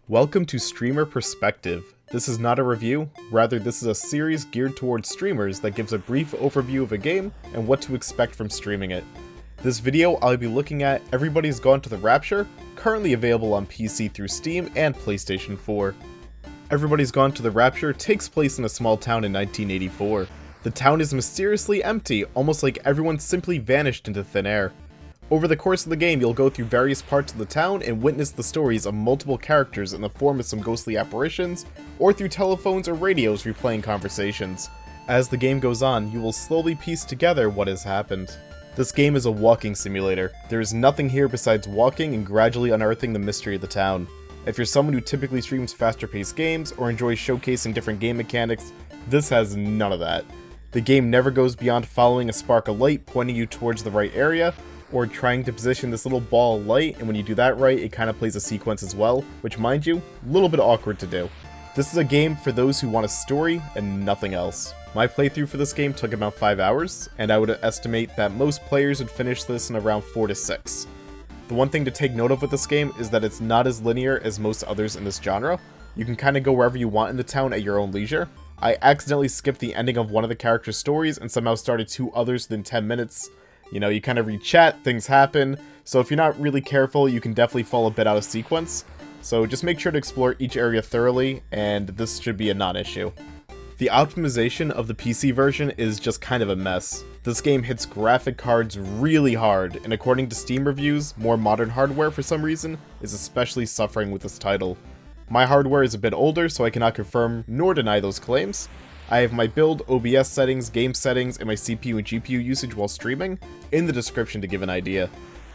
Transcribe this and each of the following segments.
Welcome to Streamer Perspective. This is not a review, rather this is a series geared towards streamers that gives a brief overview of a game and what to expect from streaming it. This video I'll be looking at Everybody's Gone to the Rapture, currently available on PC through Steam and PlayStation 4. Everybody's Gone to the Rapture takes place in a small town in 1984. The town is mysteriously empty, almost like everyone simply vanished into thin air. Over the course of the game, you'll go through various parts of the town and witness the stories of multiple characters in the form of some ghostly apparitions, or through telephones or radios replaying conversations. As the game goes on, you will slowly piece together what has happened. This game is a walking simulator. There is nothing here besides walking and gradually unearthing the mystery of the town. If you're someone who typically streams faster-paced games or enjoys showcasing different game mechanics, this has none of that. The game never goes beyond following a spark of light pointing you towards the right area, or trying to position this little ball of light, and when you do that right, it kind of plays a sequence as well, which, mind you, a little bit awkward to do. This is a game for those who want a story and nothing else. My playthrough for this game took about 5 hours, and I would estimate that most players would finish this in around 4 to 6. The one thing to take note of with this game is that it's not as linear as most others in this genre. You can kind of go wherever you want in the town at your own leisure. I accidentally skipped the ending of one of the characters' stories and somehow started 2 others within 10 minutes. You know, you kind of read chat, things happen, so if you're not really careful, you can definitely fall a bit out of sequence. So just make sure to explore each area thoroughly, and this should be a non-issue. The optimization of the PC version is just kind of a mess. This game hits graphic cards really hard, and according to Steam reviews, more modern hardware for some reason is especially suffering with this title. My hardware is a bit older, so I cannot confirm nor deny those claims. I have my build, OBS settings, game settings, and my CPU and GPU usage while streaming in the description to give an idea.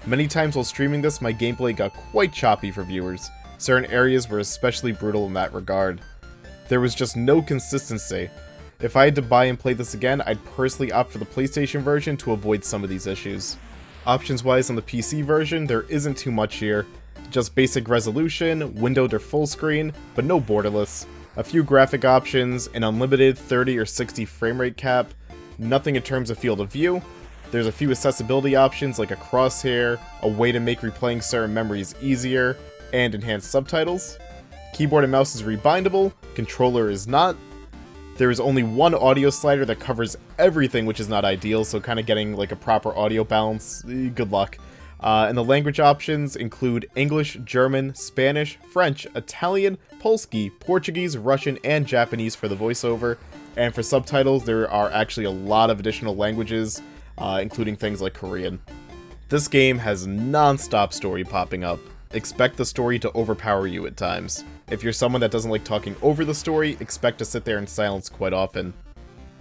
Many times while streaming this, my gameplay got quite choppy for viewers. Certain areas were especially brutal in that regard. There was just no consistency. If I had to buy and play this again, I'd personally opt for the PlayStation version to avoid some of these issues. Options-wise on the PC version, there isn't too much here. Just basic resolution, windowed or full screen, but no borderless. A few graphic options, an unlimited 30 or 60 frame rate cap, nothing in terms of field of view. There's a few accessibility options like a crosshair, a way to make replaying certain memories easier, and enhanced subtitles. Keyboard and mouse is rebindable, controller is not. There is only one audio slider that covers everything, which is not ideal, so kind of getting like a proper audio balance, good luck. And the language options include English, German, Spanish, French, Italian, Polski, Portuguese, Russian, and Japanese for the voiceover. And for subtitles, there are actually a lot of additional languages, including things like Korean. This game has non-stop story popping up. Expect the story to overpower you at times. If you're someone that doesn't like talking over the story, expect to sit there in silence quite often.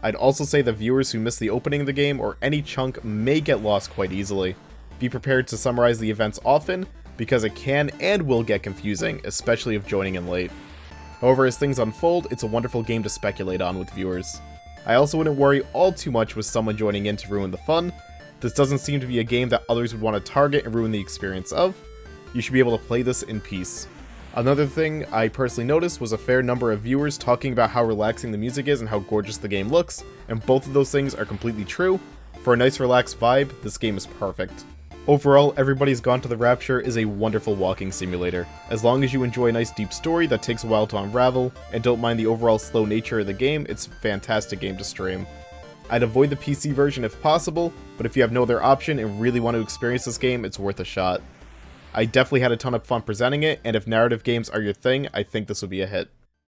I'd also say that viewers who miss the opening of the game or any chunk may get lost quite easily. Be prepared to summarize the events often, because it can and will get confusing, especially if joining in late. However, as things unfold, it's a wonderful game to speculate on with viewers. I also wouldn't worry all too much with someone joining in to ruin the fun. This doesn't seem to be a game that others would want to target and ruin the experience of. You should be able to play this in peace. Another thing I personally noticed was a fair number of viewers talking about how relaxing the music is and how gorgeous the game looks, and both of those things are completely true. For a nice relaxed vibe, this game is perfect. Overall, Everybody's Gone to the Rapture is a wonderful walking simulator. As long as you enjoy a nice deep story that takes a while to unravel, and don't mind the overall slow nature of the game, it's a fantastic game to stream. I'd avoid the PC version if possible, but if you have no other option and really want to experience this game, it's worth a shot. I definitely had a ton of fun presenting it, and if narrative games are your thing, I think this would be a hit.